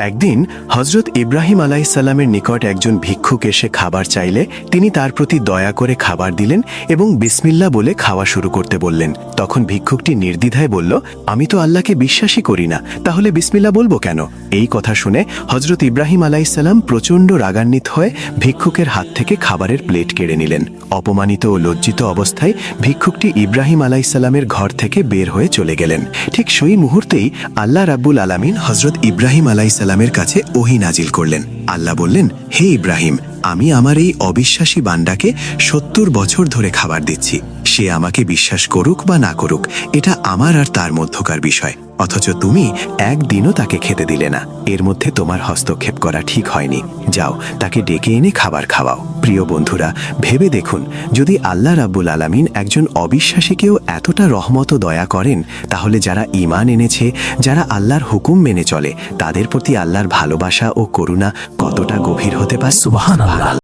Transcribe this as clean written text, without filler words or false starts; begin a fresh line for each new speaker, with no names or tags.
একদিন হজরত ইব্রাহিম আলাইহিসসালামের নিকট একজন ভিক্ষুক এসে খাবার চাইলে তিনি তার প্রতি দয়া করে খাবার দিলেন এবং বিসমিল্লাহ বলে খাওয়া শুরু করতে বললেন। তখন ভিক্ষুকটি নির্দ্বিধায় বলল, আমি তো আল্লাহকে বিশ্বাসই করি না, তাহলে বিসমিল্লাহ বলবো কেন? এই কথা শুনে হজরত ইব্রাহিম আলাইহিসসালাম প্রচণ্ড রাগান্বিত হয়ে ভিক্ষুকের হাত থেকে খাবারের প্লেট কেড়ে নিলেন। অপমানিত ও লজ্জিত অবস্থায় ভিক্ষুকটি ইব্রাহিম আলাইহিসসালামের ঘর থেকে বের হয়ে চলে গেলেন। ঠিক সেই মুহূর্তেই আল্লাহ রাব্বুল আলামিন হজরত ইব্রাহিম আলাইহিসসালামের কাছে ওহী নাজিল করলেন। আল্লাহ বললেন, হে ইব্রাহিম, আমি আমার এই অবিশ্বাসী বান্দাকে ৭০ বছর ধরে খাবার দিচ্ছি। সে আমাকে বিশ্বাস করুক বা না করুক, এটা আমার আর তার মধ্যকার বিষয়। অথচ তুমি একদিনও তাকে খেতে দিলে না। এর মধ্যে তোমার হস্তক্ষেপ করা ঠিক হয়নি। যাও, তাকে ডেকে এনে খাবার খাওয়াও। প্রিয় বন্ধুরা, ভেবে দেখুন, যদি আল্লাহ রাব্বুল আলামিন একজন অবিশ্বাসীকেও এতটা রহমত ও দয়া করেন, তাহলে যারা ঈমান এনেছে, যারা আল্লাহর হুকুম মেনে চলে, তাদের প্রতি আল্লাহর ভালোবাসা ও করুণা কতটা গভীর হতে পারে।
সুবহানাল্লাহ।